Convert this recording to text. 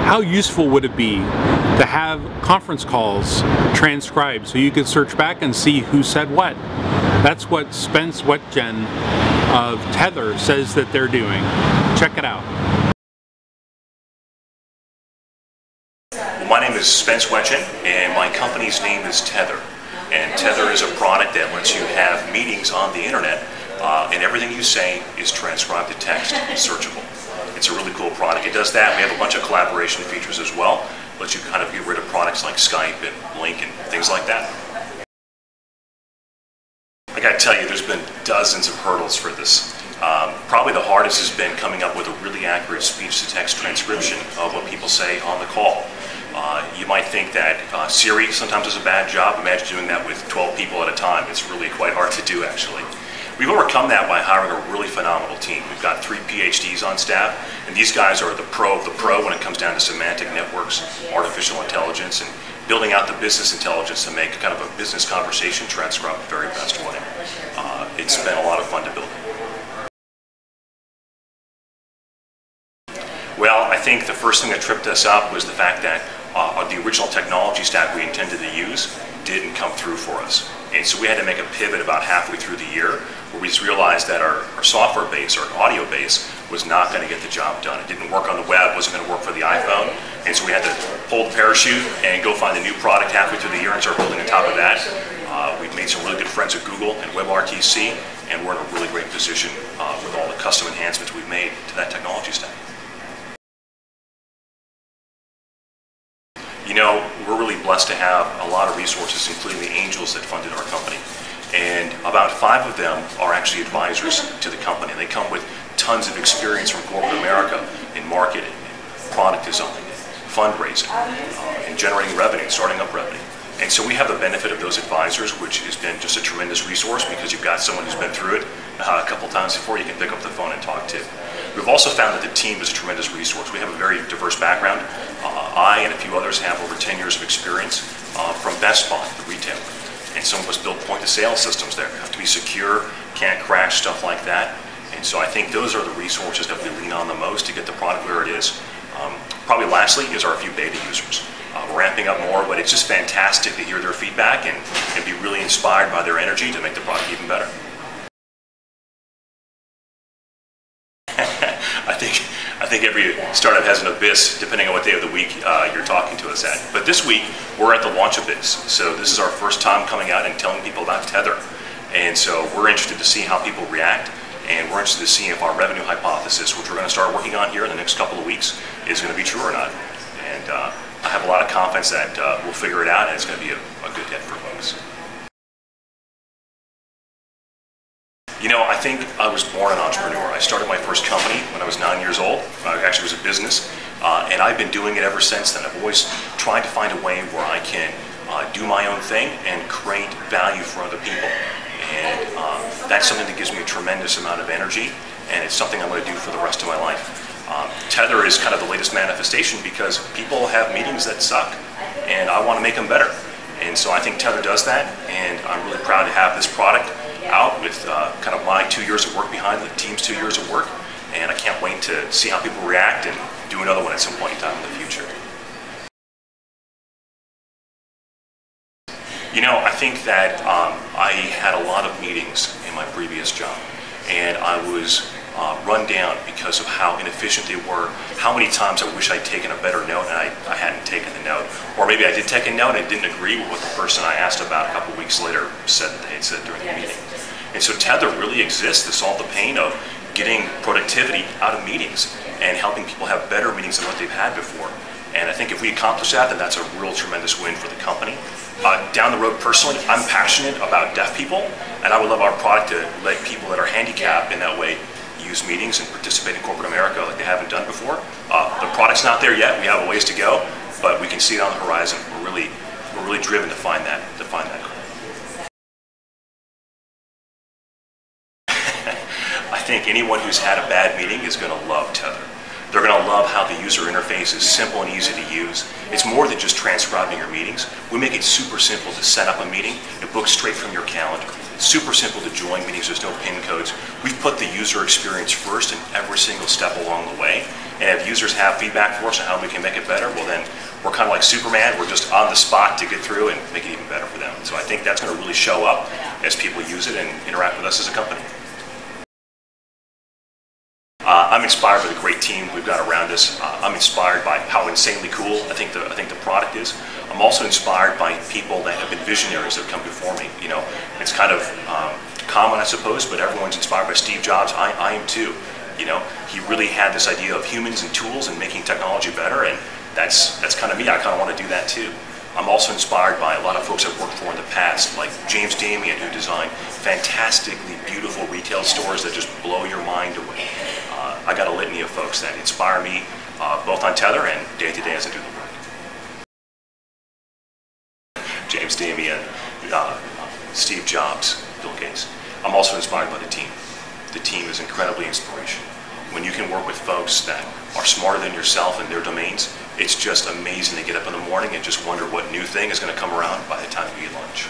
how useful would it be to have conference calls transcribed so you could search back and see who said what? That's what Spence Wetjen of Tethr says that they're doing. Check it out. My name is Spence Wetjen, and my company's name is Tethr. And Tethr is a product that lets you have meetings on the internet, and everything you say is transcribed to text, searchable. It's a really cool product. It does that. We have a bunch of collaboration features as well. Lets you kind of get rid of products like Skype and Link and things like that. I gotta tell you, there's been dozens of hurdles for this. Probably the hardest has been coming up with a really accurate speech-to-text transcription of what people say on the call. You might think that Siri sometimes does a bad job. Imagine doing that with 12 people at a time. It's really quite hard to do, actually. We've overcome that by hiring a really phenomenal team. We've got 3 PhDs on staff, and these guys are the pro of the pro when it comes down to semantic networks, artificial intelligence, and building out the business intelligence to make kind of a business conversation transcribe the very best way. It's been a lot of fun to build. Well, I think the first thing that tripped us up was the fact that the original technology stack we intended to use didn't come through for us. And so we had to make a pivot about halfway through the year where we just realized that our software base, our audio base, was not going to get the job done. It didn't work on the web, wasn't going to work for the iPhone, and so we had to pull the parachute and go find a new product halfway through the year and start building on top of that. We've made some really good friends at Google and WebRTC, and we're in a really great position with all the custom enhancements we've made to that technology stack. You know, we're really blessed to have a lot of resources, including the angels that funded our company. And about 5 of them are actually advisors to the company. They come with tons of experience from corporate America in marketing, product design, fundraising, and generating revenue, starting up revenue. And so we have the benefit of those advisors, which has been just a tremendous resource because you've got someone who's been through it a couple times before you can pick up the phone and talk to. We've also found that the team is a tremendous resource. We have a very diverse background. I and a few others have over 10 years of experience from Best Buy, the retailer. And some of us build point-of-sale systems there. They have to be secure, can't crash, stuff like that. And so I think those are the resources that we lean on the most to get the product where it is. Probably lastly is our few beta users. We're ramping up more, but it's just fantastic to hear their feedback and be really inspired by their energy to make the product even better. I think every startup has an abyss, depending on what day of the week you're talking to us at. But this week, we're at the launch abyss. So this is our first time coming out and telling people about Tethr. And so we're interested to see how people react. And we're interested to see if our revenue hypothesis, which we're going to start working on here in the next couple of weeks, is going to be true or not. And I have a lot of confidence that we'll figure it out, and it's going to be a good hit for folks. You know, I think I was born an entrepreneur. I started my first company when I was 9 years old. Actually, it was a business, and I've been doing it ever since then. I've always tried to find a way where I can do my own thing and create value for other people. And that's something that gives me a tremendous amount of energy, and it's something I'm going to do for the rest of my life. Tethr is kind of the latest manifestation because people have meetings that suck, and I want to make them better. And so I think Tethr does that, and I'm really proud to have this product out with kind of my 2 years of work behind the team's 2 years of work, and I can't wait to see how people react and do another one at some point in time in the future. You know, I think that I had a lot of meetings in my previous job, and I was run down because of how inefficient they were, how many times I wish I'd taken a better note and I hadn't taken the note, or maybe I did take a note and didn't agree with what the person I asked about a couple weeks later said that they had said during the meeting. And so Tethr really exists to solve the pain of getting productivity out of meetings and helping people have better meetings than what they've had before. And I think if we accomplish that, then that's a real tremendous win for the company. Down the road, personally, I'm passionate about deaf people, and I would love our product to let people that are handicapped in that way use meetings and participate in corporate America like they haven't done before. The product's not there yet. We have a ways to go, but we can see it on the horizon. We're really driven to find that goal. I think anyone who's had a bad meeting is going to love Tethr. They're going to love how the user interface is simple and easy to use. It's more than just transcribing your meetings. We make it super simple to set up a meeting. It books straight from your calendar. It's super simple to join meetings. There's no PIN codes. We've put the user experience first in every single step along the way. And if users have feedback for us on how we can make it better, well then we're kind of like Superman. We're just on the spot to get through and make it even better for them. So I think that's going to really show up as people use it and interact with us as a company. I'm inspired by the great team we've got around us. I'm inspired by how insanely cool I think the product is. I'm also inspired by people that have been visionaries that have come before me. You know, it's kind of common, I suppose, but everyone's inspired by Steve Jobs. I am too. You know, he really had this idea of humans and tools and making technology better, and that's kind of me. I kind of want to do that too. I'm also inspired by a lot of folks I've worked for in the past, like James Damien, who designed fantastically beautiful retail stores that just blow your mind away. I got a litany of folks that inspire me, both on Tethr and day to day as I do the work. James Damien, Steve Jobs, Bill Gates. I'm also inspired by the team. The team is incredibly inspirational. When you can work with folks that are smarter than yourself in their domains, it's just amazing to get up in the morning and just wonder what new thing is going to come around by the time you eat lunch.